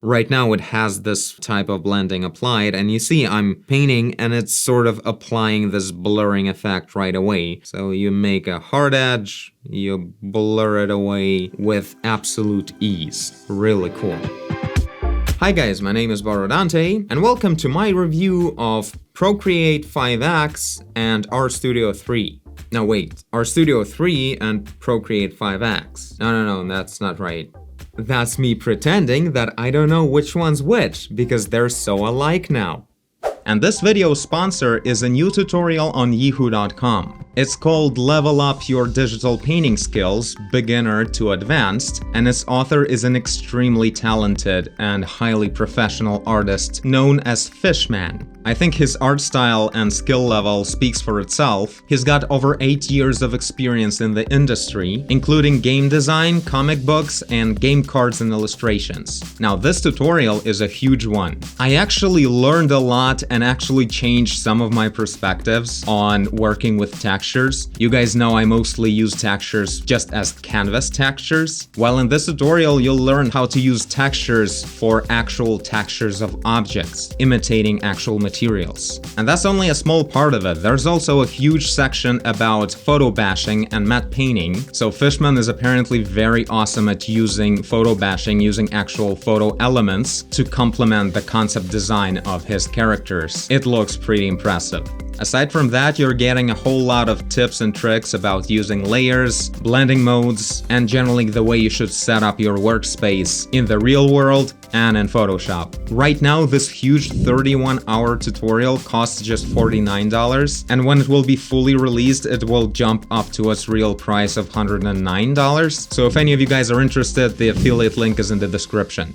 Right now it has this type of blending applied, and you see I'm painting and it's sort of applying this blurring effect right away. So you make a hard edge, you blur it away with absolute ease. Really cool. Hi guys, my name is Barodante, and welcome to my review of Procreate 5X and Artstudio 3. No wait, Artstudio 3 and Procreate 5X. No, that's not right. That's me pretending that I don't know which one's which, because they're so alike now. And this video's sponsor is a new tutorial on Yiihuu.com. It's called Level Up Your Digital Painting Skills, Beginner to Advanced, and its author is an extremely talented and highly professional artist known as Fishman. I think his art style and skill level speaks for itself. He's got over 8 years of experience in the industry, including game design, comic books, and game cards and illustrations. Now, this tutorial is a huge one. I actually learned a lot and actually changed some of my perspectives on working with textures. You guys know I mostly use textures just as canvas textures. Well, in this tutorial, you'll learn how to use textures for actual textures of objects, imitating actual materials. And that's only a small part of it. There's also a huge section about photo bashing and matte painting. So Fishman is apparently very awesome at using photo bashing, using actual photo elements to complement the concept design of his characters. It looks pretty impressive. Aside from that, you're getting a whole lot of tips and tricks about using layers, blending modes, and generally the way you should set up your workspace in the real world and in Photoshop. Right now, this huge 31-hour tutorial costs just $49, and when it will be fully released, it will jump up to its real price of $109. So if any of you guys are interested, the affiliate link is in the description.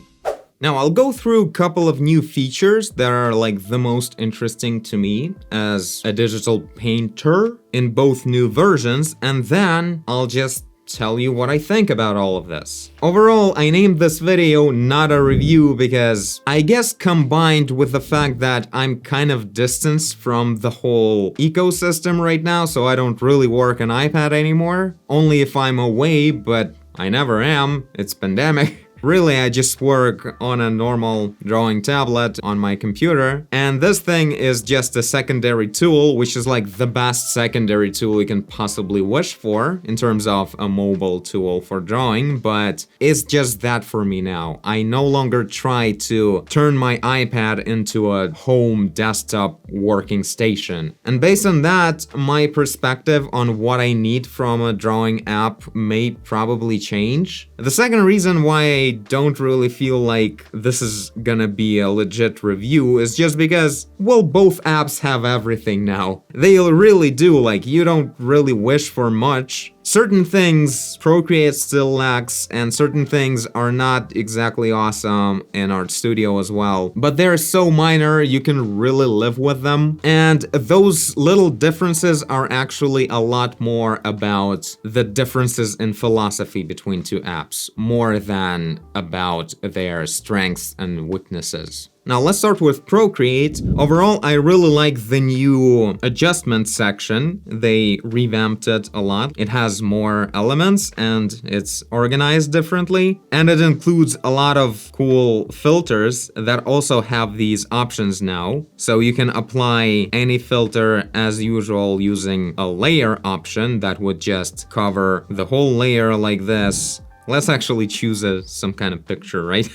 Now, I'll go through a couple of new features that are like the most interesting to me as a digital painter in both new versions, and then I'll just tell you what I think about all of this. Overall, I named this video not a review because I guess combined with the fact that I'm kind of distanced from the whole ecosystem right now, so I don't really work on iPad anymore. Only if I'm away, but I never am. It's pandemic. Really, I just work on a normal drawing tablet on my computer, and this thing is just a secondary tool, which is like the best secondary tool you can possibly wish for in terms of a mobile tool for drawing, but it's just that for me now. I no longer try to turn my iPad into a home desktop working station. And based on that, my perspective on what I need from a drawing app may probably change. The second reason why I don't really feel like this is gonna be a legit review is just because, well, both apps have everything now. They really do, like, you don't really wish for much. Certain things Procreate still lacks, and certain things are not exactly awesome in Artstudio as well. But they're so minor, you can really live with them. And those little differences are actually a lot more about the differences in philosophy between two apps, more than about their strengths and weaknesses. Now let's start with Procreate. Overall, I really like the new adjustment section. They revamped it a lot. It has more elements and it's organized differently. And it includes a lot of cool filters that also have these options now. So you can apply any filter as usual using a layer option that would just cover the whole layer like this. Let's actually choose some kind of picture, right?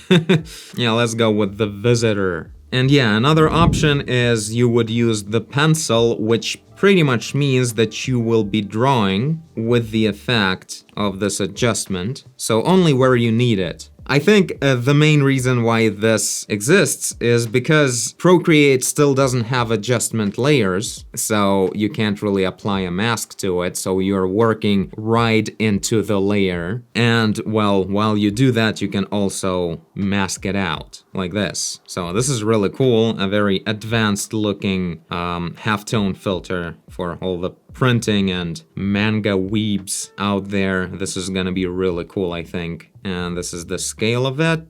Yeah, let's go with the visitor. And yeah, another option is you would use the pencil, which pretty much means that you will be drawing with the effect of this adjustment, so only where you need it. I think the main reason why this exists is because Procreate still doesn't have adjustment layers, so you can't really apply a mask to it, so you're working right into the layer. And, well, while you do that, you can also mask it out, like this. So this is really cool, a very advanced looking halftone filter for all the printing and manga weebs out there. This is gonna be really cool, I think. And this is the scale of it.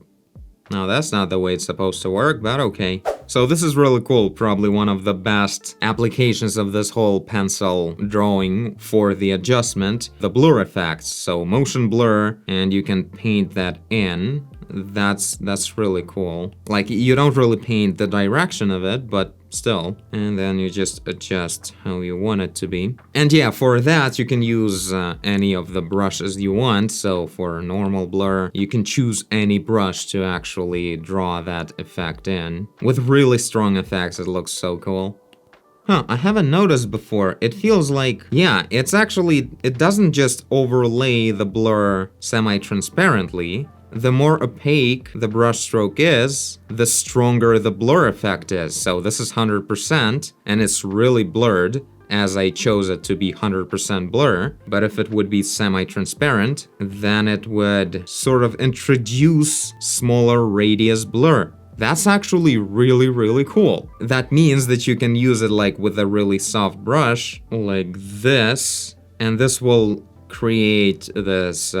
No, that's not the way it's supposed to work, but okay. So this is really cool, probably one of the best applications of this whole pencil drawing for the adjustment. The blur effects, so motion blur, and you can paint that in. That's really cool. Like, you don't really paint the direction of it, but still. And then you just adjust how you want it to be. And yeah, for that you can use any of the brushes you want. So for normal blur, you can choose any brush to actually draw that effect in. With really strong effects, it looks so cool. Huh, I haven't noticed before. It feels like, yeah, it doesn't just overlay the blur semi-transparently. The more opaque the brushstroke is, the stronger the blur effect is. So this is 100%, and it's really blurred, as I chose it to be 100% blur. But if it would be semi-transparent, then it would sort of introduce smaller radius blur. That's actually really, really cool. That means that you can use it like with a really soft brush, like this, and this will create this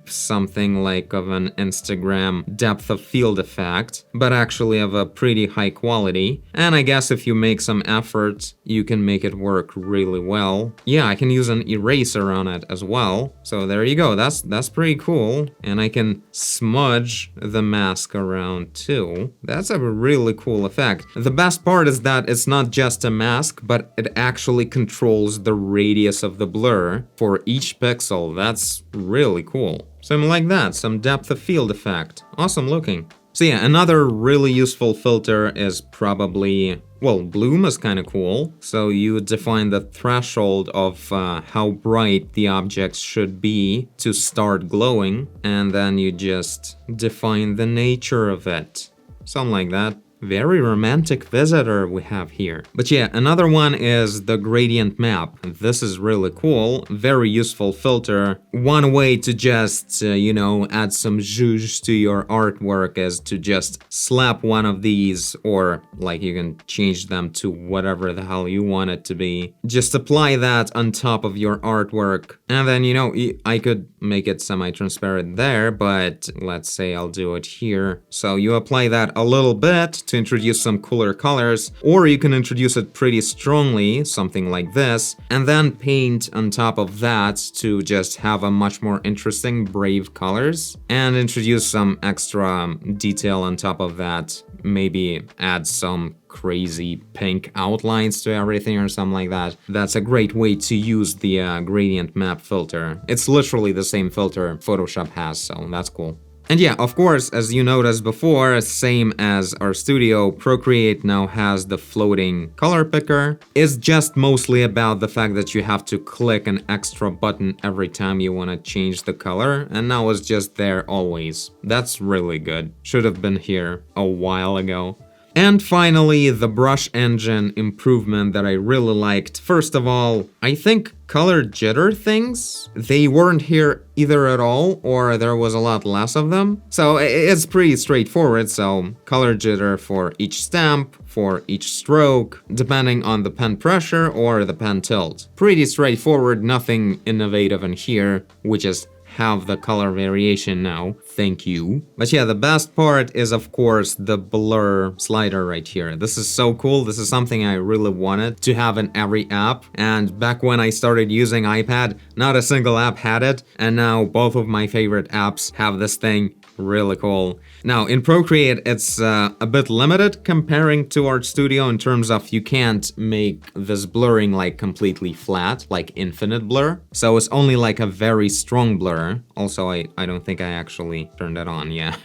something like of an Instagram depth of field effect, but actually of a pretty high quality. And I guess if you make some effort, you can make it work really well. Yeah, I can use an eraser on it as well. So there you go, that's pretty cool. And I can smudge the mask around too. That's a really cool effect. The best part is that it's not just a mask, but it actually controls the radius of the blur for each pixel. That's really cool. Something like that, some depth of field effect. Awesome looking. So yeah, another really useful filter is probably, well, bloom is kind of cool. So you define the threshold of how bright the objects should be to start glowing, and then you just define the nature of it. Something like that. Very romantic visitor we have here. But yeah, another one is the gradient map. This is really cool, very useful filter. One way to just, add some zhuzh to your artwork is to just slap one of these, or like you can change them to whatever the hell you want it to be. Just apply that on top of your artwork. And then, I could make it semi-transparent there, but let's say I'll do it here. So you apply that a little bit to introduce some cooler colors, or you can introduce it pretty strongly, something like this, and then paint on top of that to just have a much more interesting, brave colors, and introduce some extra detail on top of that. Maybe add some crazy pink outlines to everything or something like that. That's a great way to use the gradient map filter. It's literally the same filter Photoshop has, so that's cool. And yeah, of course, as you noticed before, same as Artstudio, Procreate now has the floating color picker. It's just mostly about the fact that you have to click an extra button every time you want to change the color, and now it's just there always. That's really good. Should have been here a while ago. And finally, the brush engine improvement that I really liked. First of all, I think color jitter things, they weren't here either at all, or there was a lot less of them. So it's pretty straightforward. So color jitter for each stamp, for each stroke, depending on the pen pressure or the pen tilt. Pretty straightforward, nothing innovative in here. We just have the color variation now. Thank you. But yeah, the best part is of course the blur slider right here. This is so cool. This is something I really wanted to have in every app. And back when I started using iPad, not a single app had it. And now both of my favorite apps have this thing. Really cool. Now in Procreate, it's a bit limited comparing to Artstudio in terms of you can't make this blurring like completely flat, like infinite blur. So it's only like a very strong blur. Also, I don't think I actually turned it on, yeah.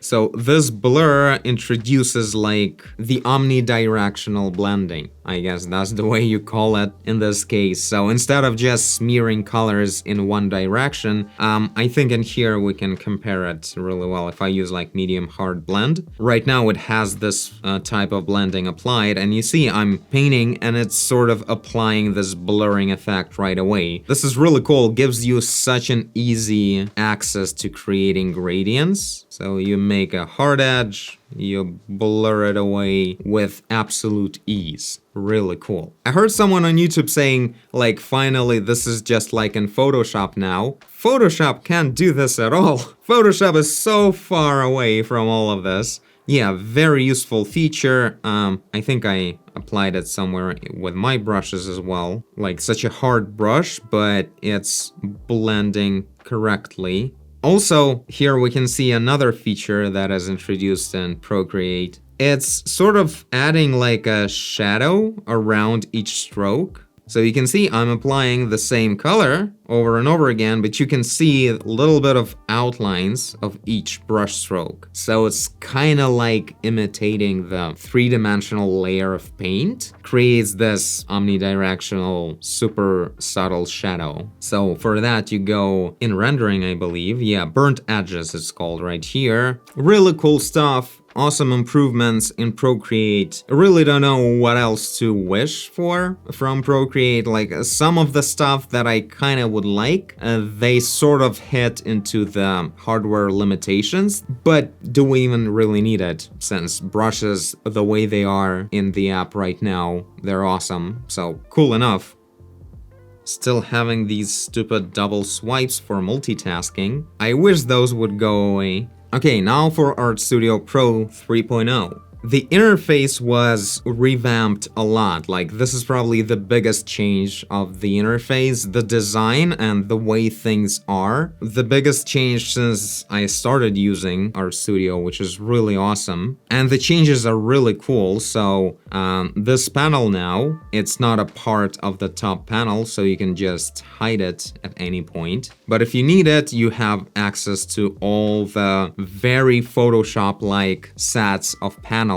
So this blur introduces like the omnidirectional blending. I guess that's the way you call it in this case. So instead of just smearing colors in one direction, I think in here we can compare it really well. If I use like medium hard blend, right now it has this type of blending applied, and you see I'm painting and it's sort of applying this blurring effect right away. This is really cool, gives you such an easy access to creating gradients. So you make a hard edge, you blur it away with absolute ease. Really cool. I heard someone on YouTube saying, like, finally, this is just like in Photoshop now. Photoshop can't do this at all. Photoshop is so far away from all of this. Yeah, very useful feature. I think I applied it somewhere with my brushes as well. Like such a hard brush, but it's blending correctly. Also, here we can see another feature that is introduced in Procreate. It's sort of adding like a shadow around each stroke. So you can see I'm applying the same color over and over again, but you can see a little bit of outlines of each brush stroke. So it's kind of like imitating the three-dimensional layer of paint, creates this omnidirectional, super subtle shadow. So for that, you go in rendering, I believe. Yeah, burnt edges it's called right here. Really cool stuff. Awesome improvements in Procreate. I really don't know what else to wish for from Procreate. Like some of the stuff that I kind of would like, they sort of hit into the hardware limitations, but do we even really need it? Since brushes, the way they are in the app right now, they're awesome. So cool enough. Still having these stupid double swipes for multitasking. I wish those would go away. Okay, now for Artstudio Pro 3.0. The interface was revamped a lot. Like, this is probably the biggest change of the interface, the design and the way things are. The biggest change since I started using Artstudio, which is really awesome. And the changes are really cool. So this panel now, it's not a part of the top panel, so you can just hide it at any point. But if you need it, you have access to all the very Photoshop-like sets of panels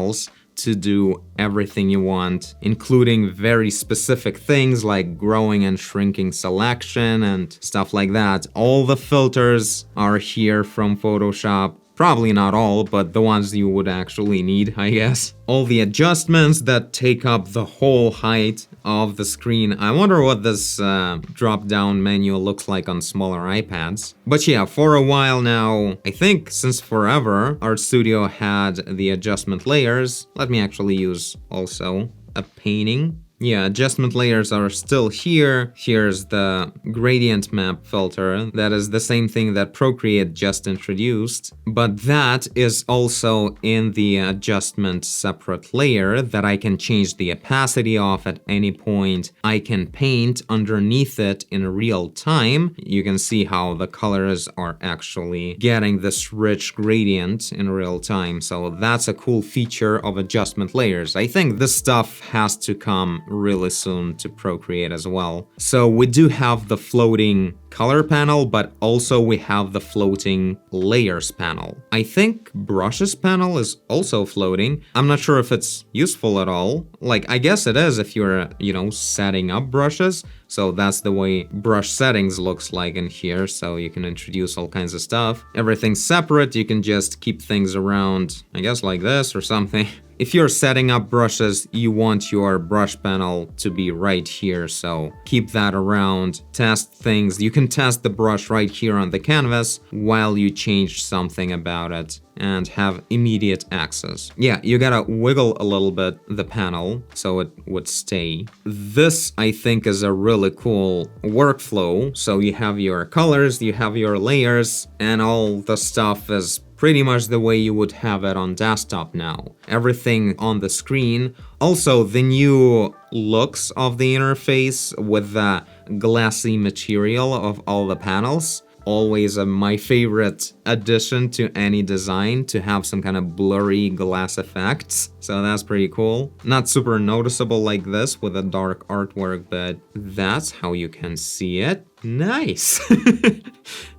to do everything you want, including very specific things like growing and shrinking selection and stuff like that. All the filters are here from Photoshop. Probably not all, but the ones you would actually need, I guess. All the adjustments that take up the whole height of the screen. I wonder what this drop-down menu looks like on smaller iPads. But yeah, for a while now, I think since forever, Artstudio had the adjustment layers. Let me actually use also a painting. Yeah, adjustment layers are still here. Here's the gradient map filter. That is the same thing that Procreate just introduced. But that is also in the adjustment separate layer that I can change the opacity of at any point. I can paint underneath it in real time. You can see how the colors are actually getting this rich gradient in real time. So that's a cool feature of adjustment layers. I think this stuff has to come really soon to Procreate as well. So we do have the floating color panel, but also we have the floating layers panel. I think brushes panel is also floating. I'm not sure if it's useful at all. Like, I guess it is if you're, setting up brushes. So that's the way brush settings looks like in here. So you can introduce all kinds of stuff. Everything's separate. You can just keep things around, I guess like this or something. If you're setting up brushes, you want your brush panel to be right here, so keep that around, test things. You can test the brush right here on the canvas while you change something about it and have immediate access. Yeah, you gotta wiggle a little bit the panel so it would stay. This, I think, is a really cool workflow. So you have your colors, you have your layers, and all the stuff is pretty much the way you would have it on desktop now. Everything on the screen. Also, the new looks of the interface with the glassy material of all the panels. Always my favorite addition to any design, to have some kind of blurry glass effects. So that's pretty cool. Not super noticeable like this with a dark artwork, but that's how you can see it. Nice!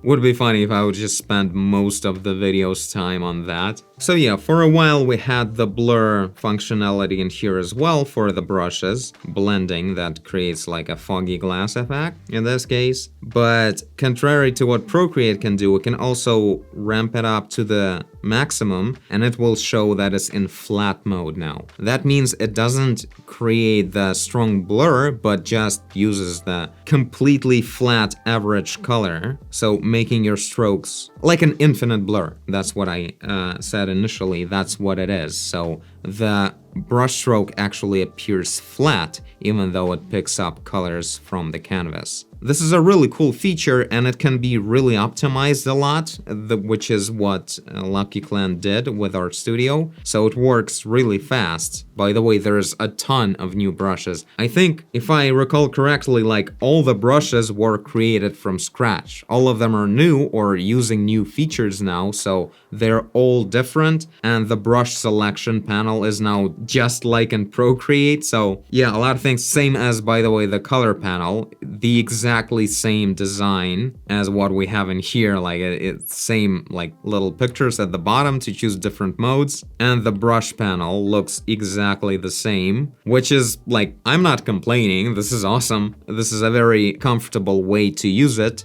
Would be funny if I would just spend most of the video's time on that. So yeah, for a while we had the blur functionality in here as well for the brushes. Blending that creates like a foggy glass effect in this case. But contrary to what Procreate can do, it can also ramp it up to the maximum and it will show that it's in flat mode now. That means it doesn't create the strong blur, but just uses the completely flat average color, so making your strokes like an infinite blur. That's what I said initially, that's what it is. So the brushstroke actually appears flat, even though it picks up colors from the canvas. This is a really cool feature, and it can be really optimized a lot, which is what Lucky Clan did with Artstudio, so it works really fast. By the way, there's a ton of new brushes. I think, if I recall correctly, like all the brushes were created from scratch. All of them are new or using new features now, so they're all different, and the brush selection panel is now just like in Procreate, so yeah, a lot of things. Same as, by the way, the color panel, the exactly same design as what we have in here, like it's same like little pictures at the bottom to choose different modes, and the brush panel looks exactly the same, which is like, I'm not complaining, this is awesome. This is a very comfortable way to use it.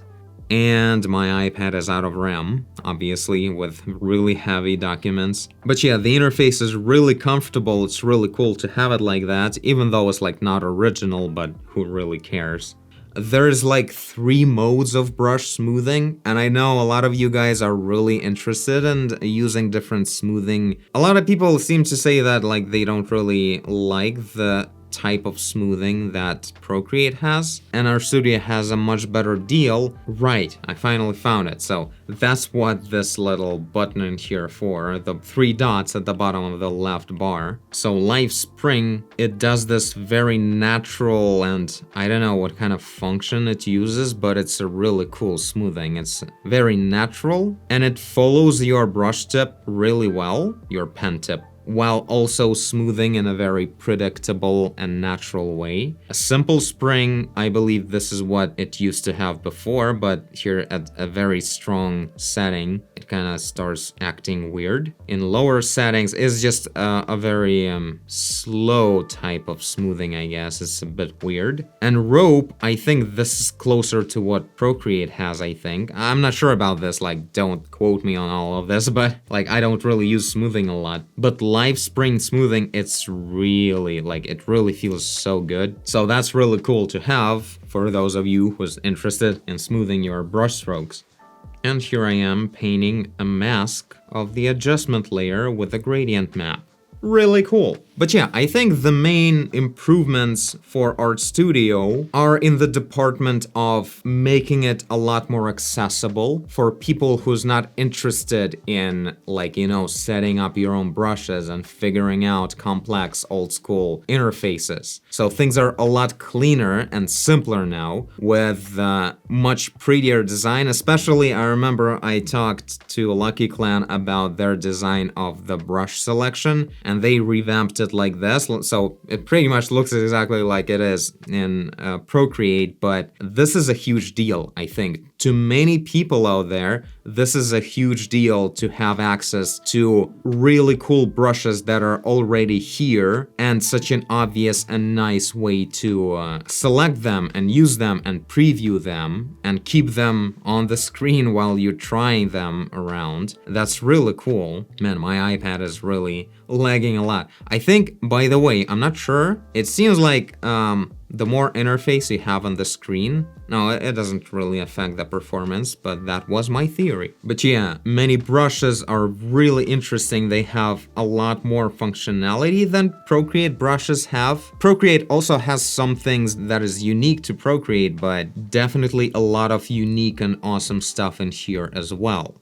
And my iPad is out of RAM, obviously, with really heavy documents. But yeah, the interface is really comfortable. It's really cool to have it like that, even though it's like not original, but who really cares? There's like 3 modes of brush smoothing, and I know a lot of you guys are really interested in using different smoothing. A lot of people seem to say that like they don't really like the type of smoothing that Procreate has, and Artstudio has a much better deal. Right, I finally found it. So that's what this little button in here for, the 3 dots at the bottom of the left bar. So Live Spring, it does this very natural, and I don't know what kind of function it uses, but it's a really cool smoothing. It's very natural, and it follows your brush tip really well, your pen tip, while also smoothing in a very predictable and natural way. A simple spring, I believe this is what it used to have before, but here at a very strong setting, it kind of starts acting weird. In lower settings, it's just a very slow type of smoothing, I guess. It's a bit weird. And rope, I think this is closer to what Procreate has, I think. I'm not sure about this, like, don't quote me on all of this, but like, I don't really use smoothing a lot. But Live Spring smoothing, it's really, like, it really feels so good. So that's really cool to have for those of you who's interested in smoothing your brush strokes. And here I am painting a mask of the adjustment layer with a gradient map. Really cool. But yeah, I think the main improvements for Artstudio are in the department of making it a lot more accessible for people who's not interested in, like, you know, setting up your own brushes and figuring out complex old school interfaces. So things are a lot cleaner and simpler now with much prettier design. Especially, I remember I talked to Lucky Clan about their design of the brush selection, and they revamped it like this, so it pretty much looks exactly like it is in Procreate, but this is a huge deal, I think. To many people out there, this is a huge deal to have access to really cool brushes that are already here, and such an obvious and nice way to select them and use them and preview them and keep them on the screen while you're trying them around. That's really cool. Man, my iPad is really lagging a lot. I think, by the way, I'm not sure. It seems like the more interface you have on the screen, no, it doesn't really affect the performance, but that was my theory. But yeah, many brushes are really interesting. They have a lot more functionality than Procreate brushes have. Procreate also has some things that is unique to Procreate, but definitely a lot of unique and awesome stuff in here as well.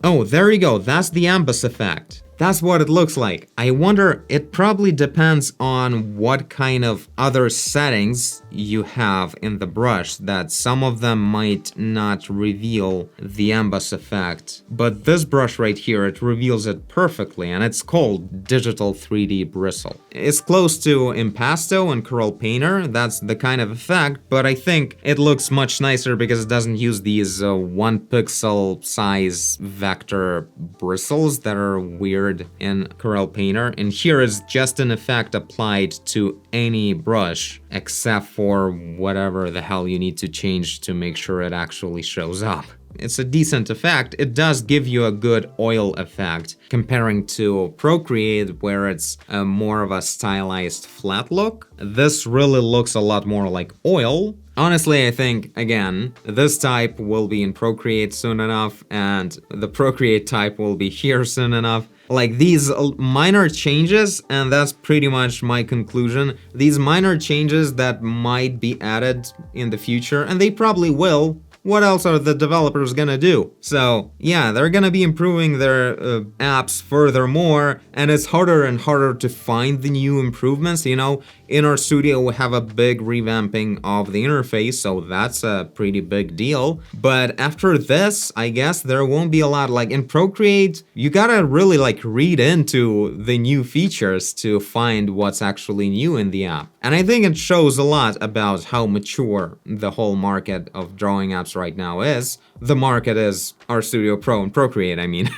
Oh, there you go, that's the emboss effect. That's what it looks like. I wonder, it probably depends on what kind of other settings you have in the brush, that some of them might not reveal the emboss effect. But this brush right here, it reveals it perfectly, and it's called Digital 3D Bristle. It's close to Impasto and Corel Painter, that's the kind of effect, but I think it looks much nicer because it doesn't use these 1 pixel size vector bristles that are weird in Corel Painter, and here is just an effect applied to any brush except for whatever the hell you need to change to make sure it actually shows up. It's a decent effect. It does give you a good oil effect comparing to Procreate, where it's more of a stylized flat look. This really looks a lot more like oil. Honestly, I think, again, this type will be in Procreate soon enough, and the Procreate type will be here soon enough. Like these minor changes, and that's pretty much my conclusion. These minor changes that might be added in the future, and they probably will. What else are the developers gonna do? So yeah, they're gonna be improving their apps furthermore, and it's harder and harder to find the new improvements, you know? In Artstudio, we have a big revamping of the interface, so that's a pretty big deal. But after this, I guess there won't be a lot. Like in Procreate, you gotta really like read into the new features to find what's actually new in the app. And I think it shows a lot about how mature the whole market of drawing apps right now is. The market is Artstudio Pro and Procreate, I mean.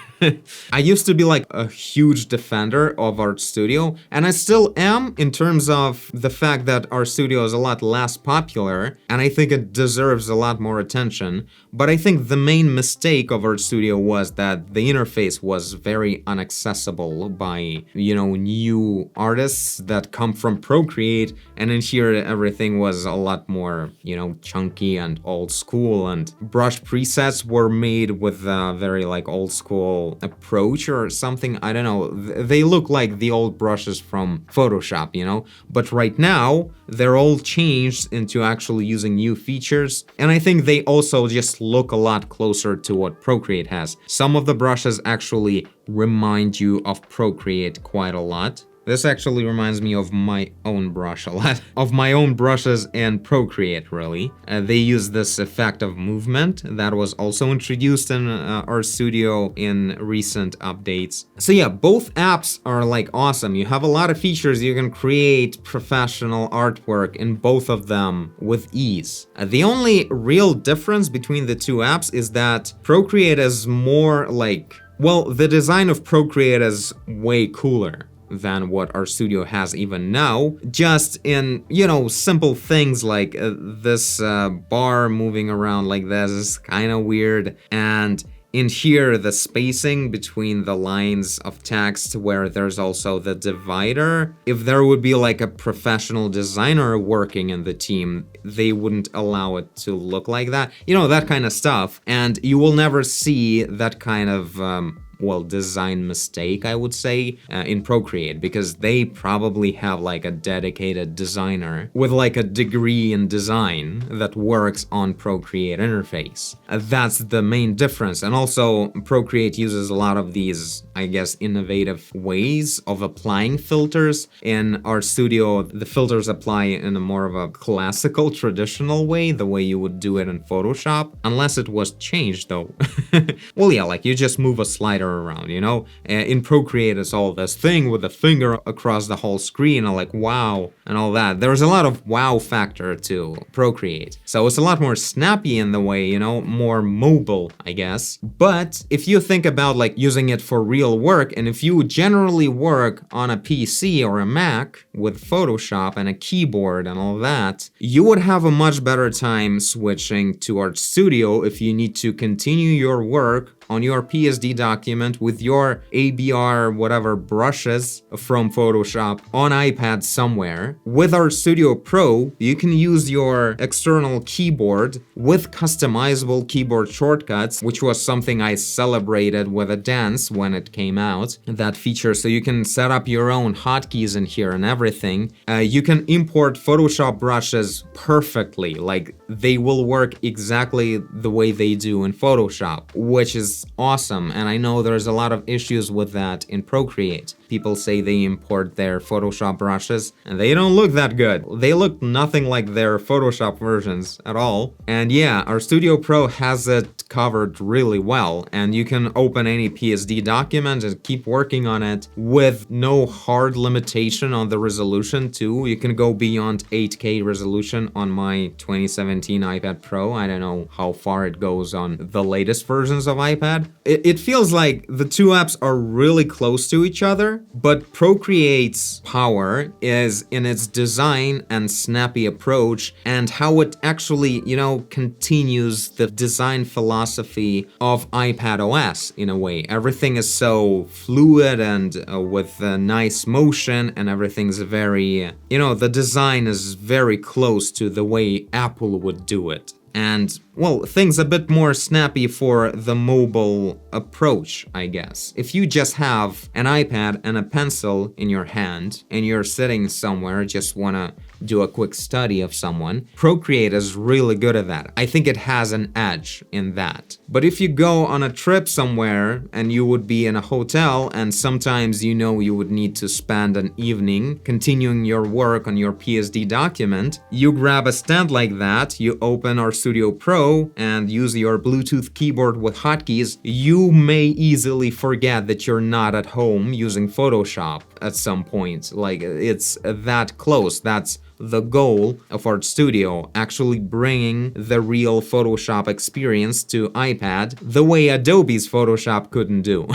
I used to be like a huge defender of Artstudio, and I still am in terms of the fact that Artstudio is a lot less popular, and I think it deserves a lot more attention. But I think the main mistake of Artstudio was that the interface was very inaccessible by, you know, new artists that come from Procreate, and in here everything was a lot more, you know, chunky and old school, and brush presets were made with a very like old school approach or something. I don't know. They look like the old brushes from Photoshop, you know? But right now, they're all changed into actually using new features. And I think they also just look a lot closer to what Procreate has. Some of the brushes actually remind you of Procreate quite a lot. This actually reminds me of my own brush a lot. Of my own brushes and Procreate, really. They use this effect of movement that was also introduced in Artstudio in recent updates. So yeah, both apps are like awesome. You have a lot of features. You can create professional artwork in both of them with ease. The only real difference between the two apps is that Procreate is more like, well, the design of Procreate is way cooler than what Artstudio has even now, just in, you know, simple things like this bar moving around like this is kind of weird, and in here the spacing between the lines of text where there's also the divider, if there would be like a professional designer working in the team, they wouldn't allow it to look like that, you know, that kind of stuff, and you will never see that kind of well, design mistake, I would say, in Procreate, because they probably have like a dedicated designer with like a degree in design that works on Procreate interface. That's the main difference. And also Procreate uses a lot of these, I guess, innovative ways of applying filters. In Artstudio, the filters apply in a more of a classical, traditional way, the way you would do it in Photoshop, unless it was changed though. Well, yeah, like you just move a slider around, you know? In Procreate, it's all this thing with the finger across the whole screen, and like, wow, and all that. There's a lot of wow factor to Procreate. So it's a lot more snappy in the way, you know, more mobile, I guess. But if you think about like using it for real work, and if you generally work on a PC or a Mac with Photoshop and a keyboard and all that, you would have a much better time switching to Artstudio if you need to continue your work on your PSD document with your ABR whatever brushes from Photoshop on iPad somewhere. With Artstudio Pro, you can use your external keyboard with customizable keyboard shortcuts, which was something I celebrated with a dance when it came out, that feature. So you can set up your own hotkeys in here and everything. You can import Photoshop brushes perfectly, like they will work exactly the way they do in Photoshop, which is awesome. And I know there's a lot of issues with that in Procreate. People say they import their Photoshop brushes and they don't look that good. They look nothing like their Photoshop versions at all. And yeah, Artstudio Pro has it covered really well, and you can open any PSD document and keep working on it with no hard limitation on the resolution too. You can go beyond 8K resolution on my 2017 iPad Pro. I don't know how far it goes on the latest versions of iPad. It feels like the two apps are really close to each other, but Procreate's power is in its design and snappy approach and how it actually, you know, continues the design philosophy of iPad OS in a way. Everything is so fluid and with nice motion, and everything's very, you know, the design is very close to the way Apple would do it. and, well, things a bit more snappy for the mobile approach, I guess. If you just have an iPad and a pencil in your hand and you're sitting somewhere, just wanna do a quick study of someone, Procreate is really good at that. I think it has an edge in that. But if you go on a trip somewhere and you would be in a hotel and sometimes you know you would need to spend an evening continuing your work on your PSD document, you grab a stand like that, you open Artstudio Pro and use your Bluetooth keyboard with hotkeys, you may easily forget that you're not at home using Photoshop at some point. Like, it's that close. That's the goal of Artstudio, actually bringing the real Photoshop experience to iPad the way Adobe's Photoshop couldn't do.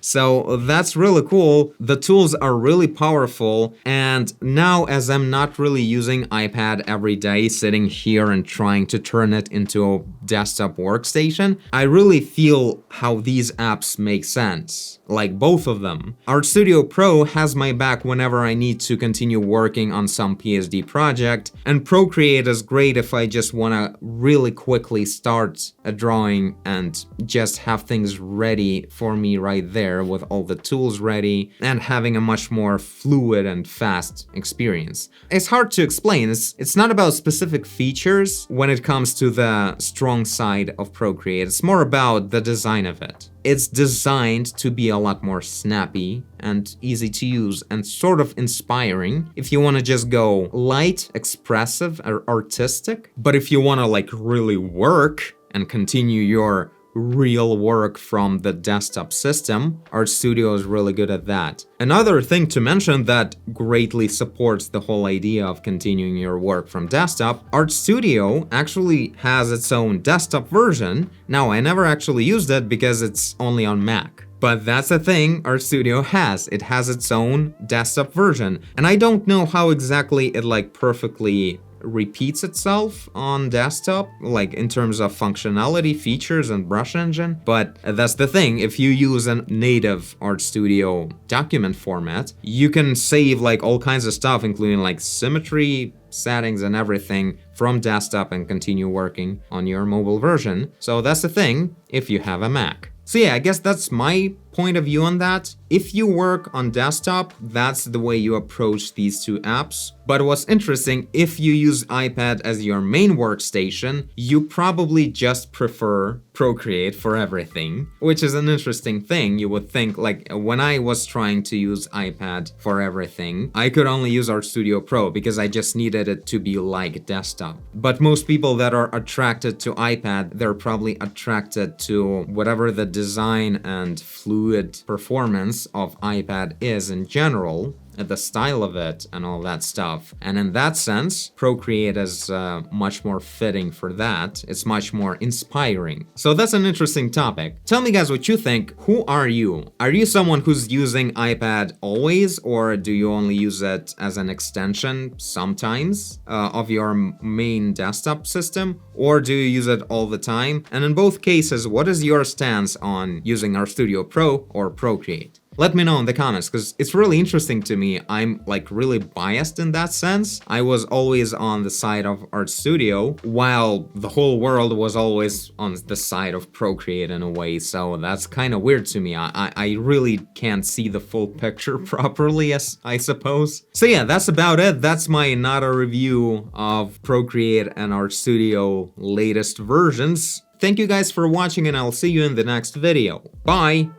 So that's really cool. The tools are really powerful, and now as I'm not really using iPad every day, sitting here and trying to turn it into a desktop workstation, I really feel how these apps make sense. Like, both of them. Artstudio Pro has my back whenever I need to continue working on some PSD project, and Procreate is great if I just wanna really quickly start a drawing and just have things ready for me right there with all the tools ready and having a much more fluid and fast experience. It's hard to explain. It's not about specific features when it comes to the strong side of Procreate. It's more about the design of it. It's designed to be a lot more snappy and easy to use and sort of inspiring if you want to just go light, expressive, or artistic. But if you want to like really work and continue your real work from the desktop system, Artstudio is really good at that. Another thing to mention that greatly supports the whole idea of continuing your work from desktop, Artstudio actually has its own desktop version. Now, I never actually used it because it's only on Mac. But that's the thing Artstudio has. It has its own desktop version. And I don't know how exactly it like perfectly repeats itself on desktop, like in terms of functionality, features, and brush engine. But that's the thing, if you use a native Artstudio document format, you can save like all kinds of stuff, including like symmetry, settings, and everything from desktop and continue working on your mobile version. So that's the thing if you have a Mac. So yeah, I guess that's my point of view on that. If you work on desktop, that's the way you approach these two apps. But what's interesting, if you use iPad as your main workstation, you probably just prefer Procreate for everything, which is an interesting thing. You would think, like, when I was trying to use iPad for everything, I could only use Artstudio Pro because I just needed it to be like desktop. But most people that are attracted to iPad, they're probably attracted to whatever the design and fluid performance of iPad is in general, the style of it and all that stuff. And in that sense, Procreate is much more fitting for that. It's much more inspiring. So that's an interesting topic. Tell me guys what you think. Who are you? Are you someone who's using iPad always, or do you only use it as an extension sometimes of your main desktop system? Or do you use it all the time? And in both cases, what is your stance on using Artstudio Pro or Procreate? Let me know in the comments, because it's really interesting to me. I'm like really biased in that sense. I was always on the side of Artstudio, while the whole world was always on the side of Procreate in a way, so that's kind of weird to me. I really can't see the full picture properly, I suppose. So yeah, that's about it. That's my not a review of Procreate and Artstudio latest versions. Thank you guys for watching, and I'll see you in the next video. Bye!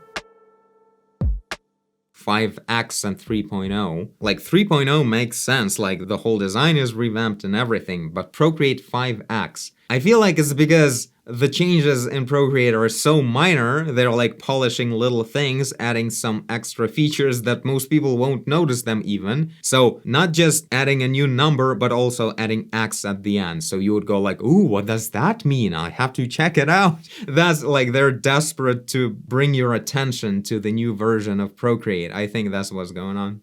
5X and 3.0. Like 3.0 makes sense, like the whole design is revamped and everything, but Procreate 5X. I feel like it's because the changes in Procreate are so minor, they're like polishing little things, adding some extra features that most people won't notice them even. So not just adding a new number, but also adding X at the end. So you would go like, ooh, what does that mean? I have to check it out. That's like, they're desperate to bring your attention to the new version of Procreate. I think that's what's going on.